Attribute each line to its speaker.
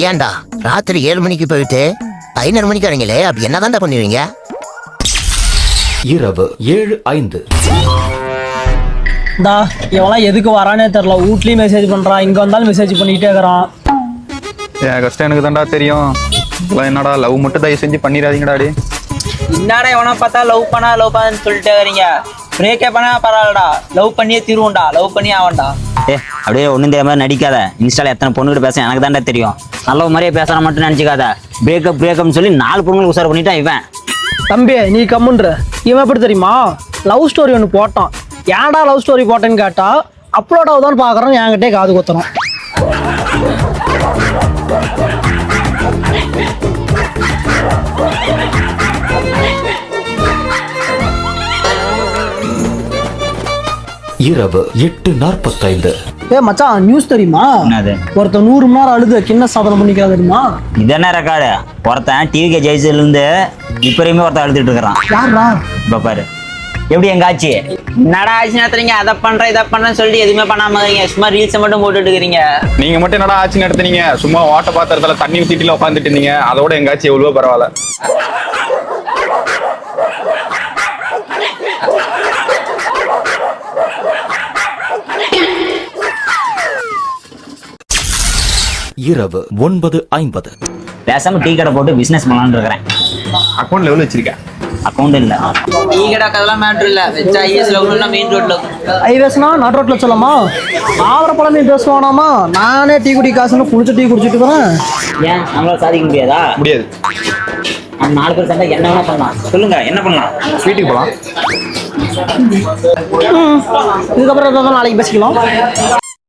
Speaker 1: ஏன்டா ராத்திரி 7 மணிக்கு போயிட்டு 11 மணிக்கு வரீங்களே, அப்படி என்னதான்டா பண்ணுவீங்க?
Speaker 2: இரவு 7:05.
Speaker 3: இவெல்லாம் எதுக்கு வரானே தெரியல. வீட்லயும் மெசேஜ் பண்றான், இங்க வந்தாலும் மெசேஜ் பண்ணிட்டே இருக்கிறான்.
Speaker 4: என் கஷ்டம் எனக்கு தான்டா தெரியும். என்னடா லவ் மட்டும் தயவு செஞ்சு பண்ணிடாதீங்கடாடி.
Speaker 5: என்னடா எவனா பார்த்தா லவ் பண்ணான்னு சொல்லிட்டே வரீங்க. பிரேக்கே பண்ணா பரவாயில்லடா, லவ் பண்ணியே தீருவோம்டா, லவ் பண்ணி ஆவண்டா.
Speaker 6: அப்படியே ஒன்றும் தெரியாம நடிக்காத. இன்ஸ்டால எத்தனை பொண்ணுகிட்ட பேச எனக்கு தாண்டா தெரியும். நல்ல மாதிரியே பேசுற மட்டும் நினைச்சுக்காத. பிரேக்கப்னு சொல்லி 4 பொண்ணுங்களுக்கு உசார் பண்ணிட்டான் இவன்.
Speaker 3: தம்பி நீ கம்முன்ற. இவன் எப்படி தெரியுமா, லவ் ஸ்டோரி ஒன்று போட்டான். ஏன்டா லவ் ஸ்டோரி போட்டேன்னு கேட்டா, அப்லோட் ஆகுதான்னு பாக்குறோம், என்கிட்டே காது குத்துறோம்.
Speaker 2: இரவு 8:45.
Speaker 3: மச்சான் நியூஸ் தெரியுமா?
Speaker 6: என்னது?
Speaker 3: ஒருத்தன் 100 மணி நேரம் அழுது கின்ன சாதனை பண்ணிக்கிறா தெரியுமா?
Speaker 6: இதென்ன ரெக்கார்டு? ஒருத்தன் டிவிக்கு ஜெயிச்சதுல இருந்து இப்ப வரையுமே ஒருத்தன் அழுதுட்டு இருக்கிறான்.
Speaker 3: யாரா?
Speaker 6: இப்ப பாரு எப்படி எங்க ஆச்சு.
Speaker 5: என்னடா ஆச்சு நடத்துறீங்க? அதை பண்றேன் இதை பண்றேன்னு சொல்லிட்டு எதுவுமே பண்ணாம இருக்கீங்க. சும்மா ரீல்ஸை மட்டும் போட்டுட்டு இருக்கிறீங்க.
Speaker 4: நீங்க மட்டும் என்னடா ஆட்சி நடத்துனீங்க? சும்மா வாட்ட பாத்திரத்துல தண்ணி ஊத்திட்டுல உட்காந்துட்டு இருந்தீங்க. அதோட எங்க ஆட்சி எவ்வளவோ பரவாயில்ல.
Speaker 2: இரவு 9:50.
Speaker 6: பேசாம டீ கடை போட்டு பிசினஸ் பண்ணலான்னு இருக்கிறேன்.
Speaker 4: அக்கௌண்ட் லெவல் வச்சிருக்கேன்.
Speaker 6: அக்கௌண்ட் இல்ல.
Speaker 5: டீ கடை அதெல்லாம் மேட்ரு இல்ல. வச்சா ஐஎஸ் லவ்னா மெயின் ரோட்ல
Speaker 3: ஐவேஸ்னா நாட் ரோட்ல சொல்லலாமா? ஆவர பழமே பேசுவானாமா? நானே டீ குடி காசுன்னு குளிச்சு டீ குடிச்சிட்டு இருக்கிறேன்.
Speaker 6: ஏன் நம்மளால சாதிக்க முடியாதா?
Speaker 4: முடியாது.
Speaker 6: நம்ம 4 பேர் சண்டை என்ன வேணா பண்ணலாம். சொல்லுங்க என்ன பண்ணலாம்?
Speaker 4: வீட்டுக்கு போலாம்.
Speaker 3: இதுக்கப்புறம் நாளைக்கு பேசிக்கலாம்.